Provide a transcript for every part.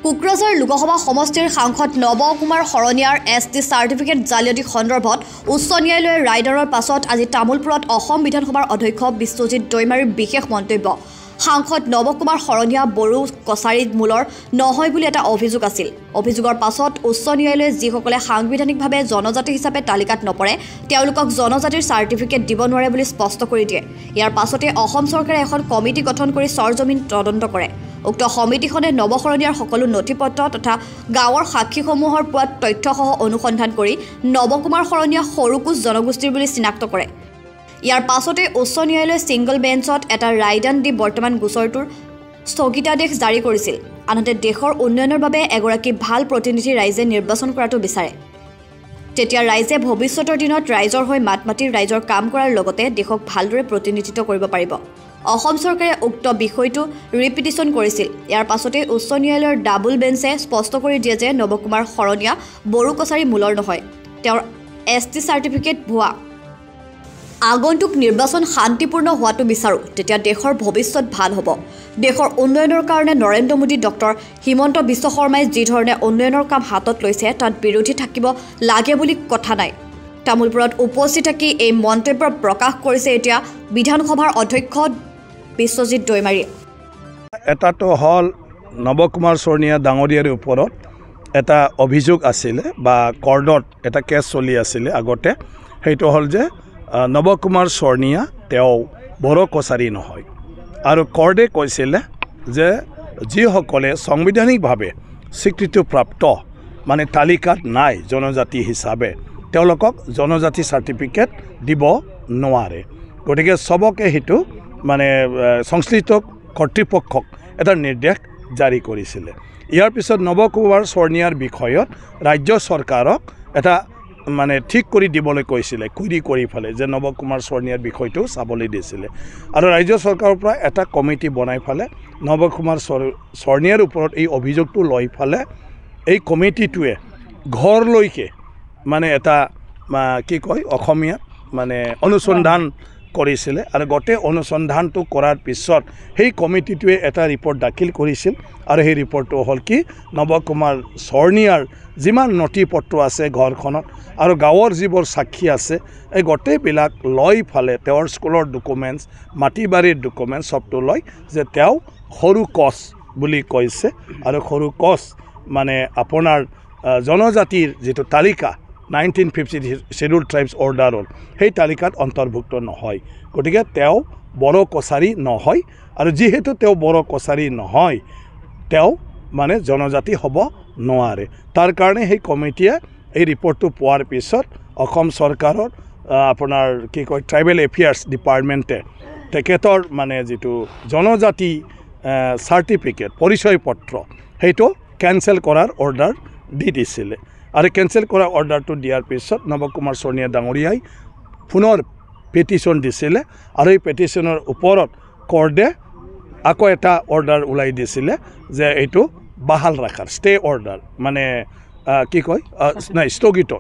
কোকৰাঝাৰ লোকসভা সমষ্টিৰ সাংসদ নৱ Kumar শৰণীয়াৰ ST certificate জালিয়াতি সন্দৰ্ভত উচ্চ ন্যায়ালয়ৰ ৰায়দাৰৰ পাছত আজি তামুলপুৰত অসম বিধানসভাৰ অধ্যক্ষ বিশ্বজিৎ দৈমাৰীৰ বিশেষ মন্তব্য। সাংসদ নৱ কুমাৰ শৰণীয়া বড়ো কছাৰী মূলৰ নহয় বুলি এটা অভিযোগ আছিল। অভিযোগৰ পাছত উচ্চ ন্যায়ালয়ে যিসকলে সাংবিধানিকভাৱে জনজাতি হিচাপে তালিকাত নপৰে তেওঁলোকক জনজাতিৰ চাৰ্টিফিকেট দিব নোৱাৰে বুলি স্পষ্ট কৰি দিয়ে। ইয়াৰ পাছতে অসম চৰকাৰে এখন কমিটি গঠন কৰি সৰজমিন তদন্ত কৰে। উক্ত সমিতিখনে নৱ শৰণীয়াৰ সকলো নথিপত্ৰ তথা গাঁৱৰ সাক্ষীসমূহৰ পৰা তথ্যসহ অনুসন্ধান কৰি নৱ কুমাৰ শৰণীয়া সৰুকোচ জনগোষ্ঠীৰ বুলি চিনাক্ত কৰে। ইয়াৰ পাছতে উচ্চ ন্যায়ালয়ে ছিংগল বেঞ্চত এটা ৰায়দান দি বৰ্তমান গোচৰটোৰ স্থগিতাদেশ জাৰি কৰিছিল। আনহাতে দেশৰ উন্নয়নৰ বাবে এগৰাকী ভাল প্ৰতিনিধি ৰাইজে নিৰ্বাচন কৰাটো বিচাৰে। তেতিয়া ৰাইজে ভৱিষ্যতৰ দিনত ৰাইজৰ হৈ মাত মাতি ৰাইজৰ কাম কৰাৰ লগতে দেশক ভালদৰে প্ৰতিনিধিত্ব কৰিব পাৰিব। অসম চৰকাৰে উক্ত বিষয়টো ৰিপিটিশ্যন কৰিছিল। ইয়াৰ পাছতে উচ্চ ন্যায়ালয়ৰ ডাবল বেঞ্চে স্পষ্ট কৰি দিয়ে যে নৱ কুমাৰ শৰণীয়া বড়ো কছাৰী মূলৰ নহয়, তেওঁৰ ST চাৰ্টিফিকেট ভুৱা। আগন্তুক নিৰ্বাচন শান্তিপূৰ্ণ হোৱাটো বিচাৰোঁ, তেতিয়া দেশৰ ভৱিষ্যত ভাল হ'ব। দেশৰ উন্নয়নৰ কাৰণে নৰেন্দ্ৰ মোদী ডক্টৰ হিমন্ত বিশ্ব শৰ্মাই যি ধৰণে উন্নয়নৰ কাম হাতত লৈছে তাত বিৰোধী থাকিব লাগে বুলি কথা নাই। তামুলপুৰত উপস্থিত থাকি এই মন্তব্য প্ৰকাশ কৰিছে এতিয়া বিধানসভাৰ অধ্যক্ষ বিশ্বজিৎ দৈমাৰী। এটাটো হ'ল নৱ কুমাৰ শৰণীয়া ডাঙৰীয়াৰ ওপৰত এটা অভিযোগ আছিলে বা কৰ্টত এটা কেছ চলি আছিলে আগতে। সেইটো হ'ল যে নৱ কুমাৰ শৰণীয়া তেওঁ বড়ো কছাৰী নহয়, আৰু কৰ্টে কৈছিলে যে যিসকলে সাংবিধানিকভাৱে স্বীকৃতিপ্ৰাপ্ত মানে তালিকাত নাই জনজাতি হিচাপে তেওঁলোকক জনজাতি চাৰ্টিফিকেট দিব নোৱাৰে। গতিকে চবকে সেইটো মানে সংশ্লিষ্ট কৰ্তৃপক্ষক এটা নিৰ্দেশ জাৰি কৰিছিলে। ইয়াৰ পিছত নৱ কুমাৰ শৰণীয়াৰ বিষয়ত ৰাজ্য চৰকাৰক এটা মানে ঠিক কৰি দিবলৈ কৈছিলে, কুইৰি কৰি ফেলে যে নৱ কুমাৰ শৰণীয়াৰ বিষয়টো চাবলৈ দিছিলে। আৰু ৰাজ্য চৰকাৰৰ পৰা এটা কমিটি বনাই ফেলে নৱ কুমাৰ শৰণীয়াৰ ওপৰত এই অভিযোগটো লৈ ফেলে এই কমিটিটোৱে ঘৰলৈকে মানে এটা কি কয় অসমীয়াত মানে অনুসন্ধান কৰিছিলে। আৰু গোটেই অনুসন্ধানটো কৰাৰ পিছত সেই কমিটিটোৱে এটা ৰিপৰ্ট দাখিল কৰিছিল। আৰু সেই ৰিপৰ্টটো হ'ল কি নৱ কুমাৰ শৰণীয়াৰ যিমান নথি পত্ৰ আছে ঘৰখনত আৰু গাঁৱৰ যিবোৰ সাক্ষী আছে এই গোটেইবিলাক লৈ ফালে তেওঁৰ স্কুলৰ ডকুমেণ্টছ মাটি বাৰীৰ ডকুমেণ্টছ চবটো লৈ যে তেওঁ সৰু কছ বুলি কৈছে। আৰু সৰু কছ মানে আপোনাৰ জনজাতিৰ যিটো তালিকা 1950 শ্বেডিউল ট্ৰাইবছ অৰ্ডাৰৰ সেই তালিকাত অন্তৰ্ভুক্ত নহয়। গতিকে তেওঁ বড়ো কছাৰী নহয়, আৰু যিহেতু তেওঁ বড়ো কছাৰী নহয় তেওঁ মানে জনজাতি হ'ব নোৱাৰে। তাৰ কাৰণে সেই কমিটিয়ে এই ৰিপৰ্টটো পোৱাৰ পিছত অসম চৰকাৰৰ আপোনাৰ কি কয় ট্ৰাইবেল এফেয়াৰ্ছ ডিপাৰ্টমেণ্টে তেখেতৰ মানে যিটো জনজাতি চাৰ্টিফিকেট পৰিচয় পত্ৰ সেইটো কেঞ্চেল কৰাৰ অৰ্ডাৰ দি দিছিলে। আৰু কেঞ্চেল কৰা অৰ্ডাৰটো দিয়াৰ পিছত নৱ কুমাৰ শৰণীয়া ডাঙৰীয়াই পুনৰ পেটিশ্যন দিছিলে। আৰু এই পেটিশ্যনৰ ওপৰত কৰ্টে আকৌ এটা অৰ্ডাৰ ওলাই দিছিলে যে এইটো বাহাল ৰাখাৰ ষ্টে অৰ্ডাৰ মানে কি কয় নাই স্থগিত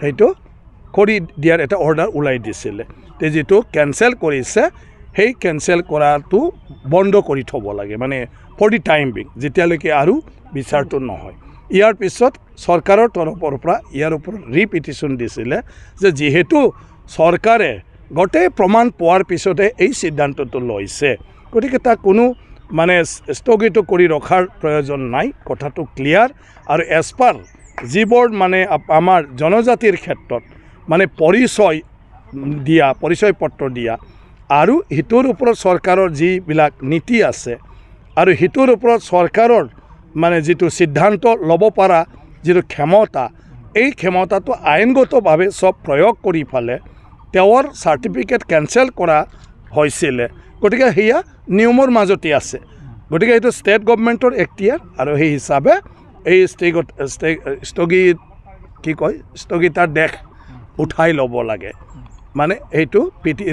সেইটো কৰি দিয়াৰ এটা অৰ্ডাৰ ওলাই দিছিলে। তে যিটো কেঞ্চেল কৰিছে সেই কেঞ্চেল কৰাটো বন্ধ কৰি থ'ব লাগে মানে ফৰ দি টাইম বিং, যেতিয়ালৈকে আৰু বিচাৰটো নহয়। ইয়াৰ পিছত চৰকাৰৰ তৰফৰ পৰা ইয়াৰ ওপৰত ৰিপিটিশ্যন দিছিলে যে যিহেতু চৰকাৰে গোটেই প্ৰমাণ পোৱাৰ পিছতে এই সিদ্ধান্তটো লৈছে, গতিকে তাক কোনো মানে স্থগিত কৰি ৰখাৰ প্ৰয়োজন নাই, কথাটো ক্লিয়াৰ। আৰু এজ পাৰ যিবোৰ মানে আমাৰ জনজাতিৰ ক্ষেত্ৰত মানে পৰিচয় পত্ৰ দিয়া আৰু সিটোৰ ওপৰত চৰকাৰৰ যিবিলাক নীতি আছে আৰু সিটোৰ ওপৰত চৰকাৰৰ মানে যিটো সিদ্ধান্ত ল'ব পৰা যিটো ক্ষমতা, এই ক্ষমতাটো আইনগতভাৱে চব প্ৰয়োগ কৰি ফেলে তেওঁৰ চাৰ্টিফিকেট কেঞ্চেল কৰা হৈছিলে। গতিকে সেয়া নিয়মৰ মাজতে আছে। গতিকে এইটো ষ্টেট গভৰ্ণমেণ্টৰ এখতিয়াৰ, আৰু সেই হিচাপে এই স্থগিতাদেশ উঠাই ল'ব লাগে মানে সেইটো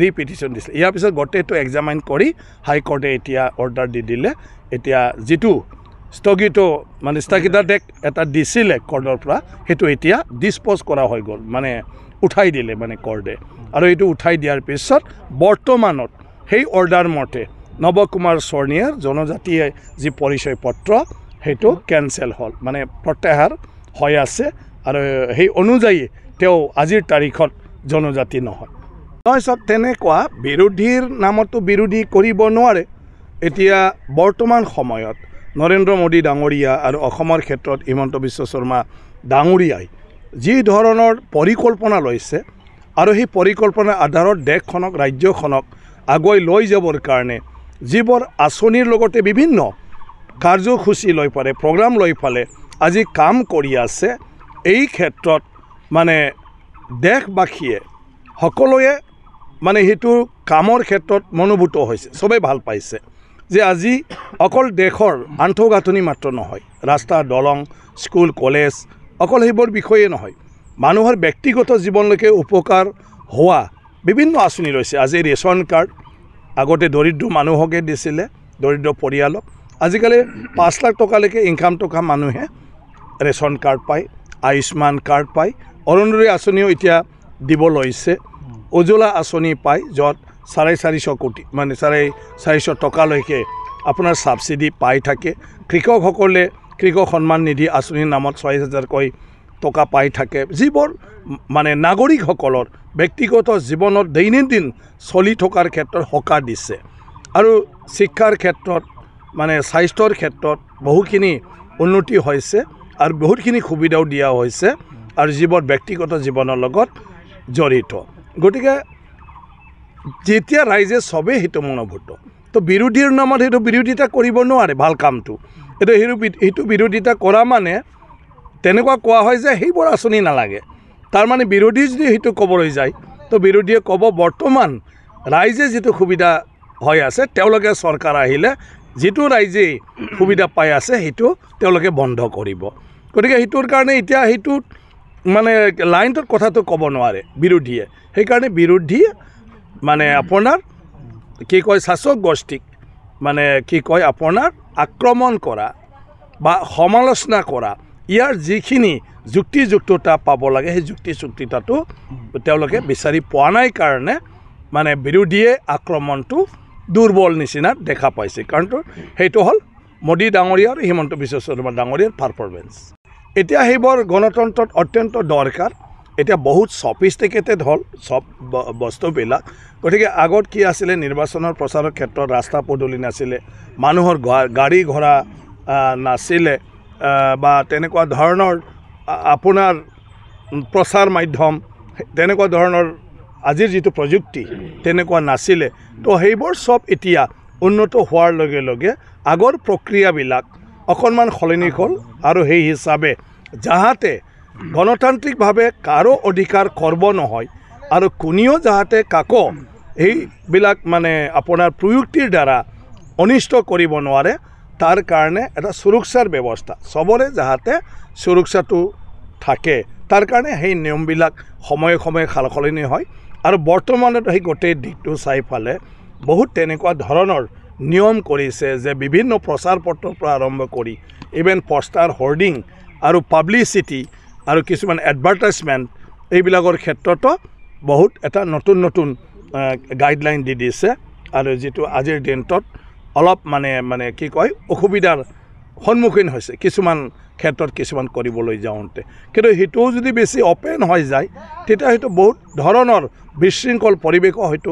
ৰিপিটিশ্যন দিছিলে। ইয়াৰ পিছত গোটেইটো এক্সামাইন কৰি হাইকোৰ্টে এতিয়া অৰ্ডাৰ দি দিলে। এতিয়া যিটো স্থগিতাদেশ এটা দিছিলে কৰ্টৰ পৰা সেইটো এতিয়া ডিছপ'জ কৰা হৈ গ'ল, মানে উঠাই দিলে মানে কৰ্টে। আৰু এইটো উঠাই দিয়াৰ পিছত বৰ্তমানত সেই অৰ্ডাৰ মতে নৱ কুমাৰ শৰণীয়াৰ জনজাতিয়ে যি পৰিচয় পত্ৰ সেইটো কেনচেল হ'ল মানে প্ৰত্যাহাৰ হৈ আছে আৰু সেই অনুযায়ী তেওঁ আজিৰ তাৰিখত জনজাতি নহয় তাৰপিছত তেনেকুৱা বিৰোধীৰ নামতো বিৰোধী কৰিব নোৱাৰে এতিয়া বৰ্তমান সময়ত নৰেন্দ্ৰ মোদী ডাঙৰীয়া আৰু অসমৰ ক্ষেত্ৰত হিমন্ত বিশ্ব শৰ্মা ডাঙৰীয়াই যি ধৰণৰ পৰিকল্পনা লৈছে আৰু সেই পৰিকল্পনাৰ আধাৰত দেশখনক ৰাজ্যখনক আগুৱাই লৈ যাবৰ কাৰণে যিবোৰ আঁচনিৰ লগতে বিভিন্ন কাৰ্যসূচী লৈ পালে প্ৰগ্ৰাম লৈ পালে আজি কাম কৰি আছে এই ক্ষেত্ৰত মানে দেশবাসীয়ে সকলোৱে মানে সেইটো কামৰ ক্ষেত্ৰত মনোভূত হৈছে চবেই ভাল পাইছে যে আজি অকল দেশৰ আন্তঃগাঁথনি মাত্ৰ নহয় ৰাস্তা দলং স্কুল কলেজ অকল সেইবোৰ বিষয়ে নহয় মানুহৰ ব্যক্তিগত জীৱনলৈকে উপকাৰ হোৱা বিভিন্ন আঁচনি লৈছে আজি ৰেচন কাৰ্ড আগতে দৰিদ্ৰ মানুহকে দিছিলে দৰিদ্ৰ পৰিয়ালক আজিকালি 5 লাখ টকালৈকে ইনকাম থকা মানুহে ৰেচন কাৰ্ড পায় আয়ুষ্মান কাৰ্ড পায় অৰুণোদয় আঁচনিও এতিয়া দিব লৈছে উজ্জ্বলা আঁচনি পায় য'ত 450 কোটি মানে 450 টকালৈকে আপোনাৰ ছাবচিডি পাই থাকে কৃষকসকলে কৃষক সন্মান নিধি আঁচনিৰ নামত 6000কৈ টকা পাই থাকে যিবোৰ মানে নাগৰিকসকলৰ ব্যক্তিগত জীৱনত দৈনন্দিন চলি থকাৰ ক্ষেত্ৰত সকাহ দিছে আৰু শিক্ষাৰ ক্ষেত্ৰত মানে স্বাস্থ্যৰ ক্ষেত্ৰত বহুখিনি উন্নতি হৈছে আৰু বহুতখিনি সুবিধাও দিয়া হৈছে আৰু যিবোৰ ব্যক্তিগত জীৱনৰ লগত জড়িত গতিকে যেতিয়া ৰাইজে চবেই সেইটো মনোভূত তো বিৰোধীৰ নামত সেইটো বিৰোধিতা কৰিব নোৱাৰে ভাল কামটো সেইটো বিৰোধিতা কৰা মানে তেনেকুৱা কোৱা হয় যে সেইবোৰ আঁচনি নালাগে তাৰমানে বিৰোধী যদি সেইটো ক'বলৈ যায় তো বিৰোধীয়ে ক'ব বৰ্তমান ৰাইজে যিটো সুবিধা হৈ আছে তেওঁলোকে চৰকাৰ আহিলে যিটো ৰাইজে সুবিধা পাই আছে সেইটো তেওঁলোকে বন্ধ কৰিব গতিকে সেইটোৰ কাৰণে এতিয়া সেইটো মানে লাইনটোৰ কথাটো ক'ব নোৱাৰে বিৰোধীয়ে সেইকাৰণে বিৰোধী মানে আপোনাৰ কি কয় শাসক গোষ্ঠীক মানে কি কয় আপোনাৰ আক্ৰমণ কৰা বা সমালোচনা কৰা ইয়াৰ যিখিনি যুক্তিযুক্ততা পাব লাগে সেই যুক্তিযুক্ততাটো তেওঁলোকে বিচাৰি পোৱা নাই কাৰণে মানে বিৰোধীয়ে আক্ৰমণটো দুৰ্বল নিচিনা দেখা পাইছে কাৰণ সেইটো হ'ল মোদী ডাঙৰীয়া আৰু হিমন্ত বিশ্ব শৰ্মা ডাঙৰীয়াৰ পাৰফৰ্মেঞ্চ এতিয়া সেইবোৰ গণতন্ত্ৰত অত্যন্ত দৰকাৰ এতিয়া বহুত সফিষ্টিকেটেড হ'ল সব বস্তুবিলাক গতিকে আগত কি আছিলে নিৰ্বাচনৰ প্ৰচাৰৰ ক্ষেত্ৰত ৰাস্তা পদূলি নাছিলে মানুহৰ গাড়ী ঘোঁৰা নাছিলে বা তেনেকুৱা ধৰণৰ আপোনাৰ প্ৰচাৰ মাধ্যম তেনেকুৱা ধৰণৰ আজিৰ যিটো প্ৰযুক্তি তেনেকুৱা নাছিলে তো সেইবোৰ সব এতিয়া উন্নত হোৱাৰ লগে লগে আগৰ প্ৰক্ৰিয়াবিলাক অকণমান সলনি হ'ল আৰু সেই হিচাপে যাহাতে গণতান্ত্ৰিকভাৱে কাৰো অধিকাৰ খৰ্ব নহয় আৰু কোনেও যাহাতে কাকো এইবিলাক মানে আপোনাৰ প্ৰযুক্তিৰ দ্বাৰা অনিষ্ট কৰিব নোৱাৰে তাৰ কাৰণে এটা সুৰক্ষাৰ ব্যৱস্থা সবৰে যাহাতে সুৰক্ষাটো থাকে তাৰ কাৰণে সেই নিয়মবিলাক সময়ে সময়ে সালসলনি হয় আৰু বৰ্তমানত সেই গোটেই দিশটো চাই ফালে বহুত তেনেকুৱা ধৰণৰ নিয়ম কৰিছে যে বিভিন্ন প্ৰচাৰ পত্ৰৰ পৰা আৰম্ভ কৰি ইভেন পোষ্টাৰ হোৰ্ডিং আৰু পাব্লিচিটি আৰু কিছুমান এডভাৰটাইজমেণ্ট এইবিলাকৰ ক্ষেত্ৰতো বহুত এটা নতুন নতুন গাইডলাইন দি দিছে আৰু যিটো আজিৰ দিনটোত অলপ মানে কি কয় অসুবিধাৰ সন্মুখীন হৈছে কিছুমান ক্ষেত্ৰত কিছুমান কৰিবলৈ যাওঁতে কিন্তু সেইটোও যদি বেছি অপেন হৈ যায় তেতিয়া হয়তো বহুত ধৰণৰ বিশৃংখল পৰিৱেশো হয়তো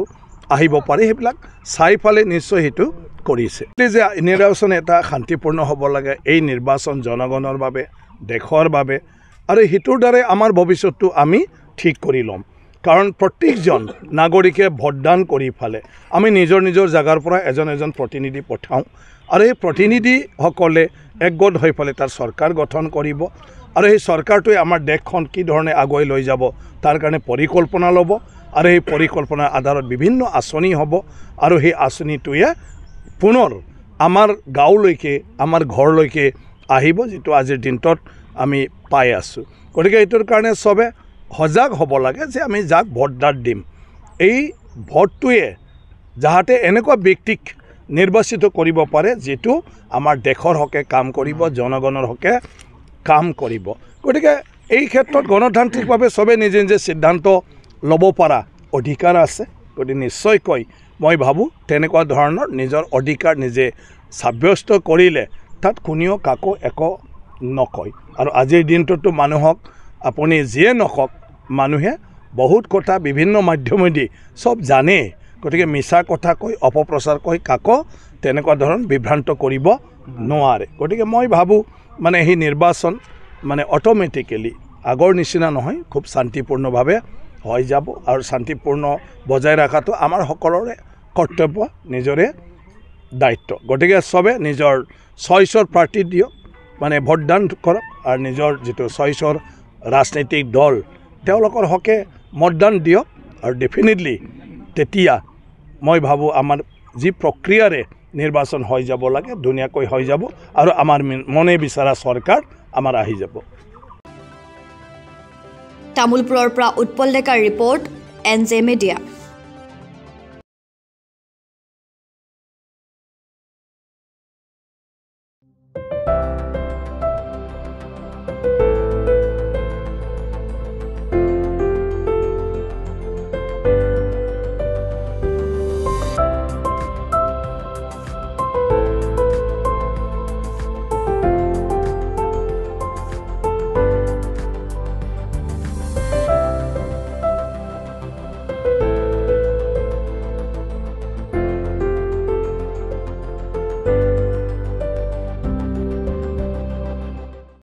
আহিব পাৰে সেইবিলাক চাই ফালে নিশ্চয় সেইটো কৰিছে যে নিৰ্বাচন এটা শান্তিপূৰ্ণ হ'ব লাগে এই নিৰ্বাচন জনগণৰ বাবে দেশৰ বাবে আৰু সেইটোৰ দ্বাৰাই আমাৰ ভৱিষ্যতটো আমি ঠিক কৰি ল'ম কাৰণ প্ৰত্যেকজন নাগৰিকে ভোটদান কৰি ফালে আমি নিজৰ নিজৰ জাগাৰ পৰা এজন প্ৰতিনিধি পঠাওঁ আৰু এই প্ৰতিনিধিসকলে একগোট হৈ ফালে তাৰ চৰকাৰ গঠন কৰিব আৰু সেই চৰকাৰটোৱে আমাৰ দেশখন কি ধৰণে আগুৱাই লৈ যাব তাৰ কাৰণে পৰিকল্পনা ল'ব আৰু সেই পৰিকল্পনাৰ আধাৰত বিভিন্ন আঁচনি হ'ব আৰু সেই আঁচনিটোৱে পুনৰ আমাৰ গাঁৱলৈকে আমাৰ ঘৰলৈকে আহিব যিটো আজিৰ দিনটোত আমি পাই আছোঁ গতিকে এইটোৰ কাৰণে চবে সজাগ হ'ব লাগে যে আমি যাক ভোটদান দিম এই ভোটটোৱে যাহাতে এনেকুৱা ব্যক্তিক নিৰ্বাচিত কৰিব পাৰে যিটো আমাৰ দেশৰ হকে কাম কৰিব জনগণৰ হকে কাম কৰিব গতিকে এই ক্ষেত্ৰত গণতান্ত্ৰিকভাৱে চবে নিজে নিজে সিদ্ধান্ত ল'ব পৰা অধিকাৰ আছে গতিকে নিশ্চয়কৈ মই ভাবোঁ তেনেকুৱা ধৰণৰ নিজৰ অধিকাৰ নিজে সাব্যস্ত কৰিলে তাত কোনেও কাকো একো নকয় আৰু আজিৰ দিনটোতো মানুহক আপুনি যিয়ে নকওক মানুহে বহুত কথা বিভিন্ন মাধ্যমেদি সব জানে গতিকে মিছা কথা কৈ অপপ্ৰচাৰ কৈ কাকো তেনেকুৱা ধৰণ বিভ্ৰান্ত কৰিব নোৱাৰে গতিকে মই ভাবোঁ মানে সেই নিৰ্বাচন মানে অট'মেটিকেলি আগৰ নিচিনা নহয় খুব শান্তিপূৰ্ণভাৱে হৈ যাব আৰু শান্তিপূৰ্ণ বজাই ৰখাটো আমাৰ সকলোৰে কৰ্তব্য নিজৰে দায়িত্ব গতিকে সবে নিজৰ চইচৰ পাৰ্টি দিয়ক মানে ভোটদান কৰক আৰু নিজৰ যিটো চইচৰ ৰাজনৈতিক দল তেওঁলোকৰ হকে মতদান দিয়ক আৰু ডেফিনেটলি তেতিয়া মই ভাবোঁ আমাৰ যি প্ৰক্ৰিয়াৰে নিৰ্বাচন হৈ যাব লাগে ধুনীয়াকৈ হৈ যাব আৰু আমাৰ মনে বিচৰা চৰকাৰ আমাৰ আহি যাব তামুলপুৰৰ পৰা উৎপল ডেকাৰ ৰিপৰ্ট NJ মিডিয়া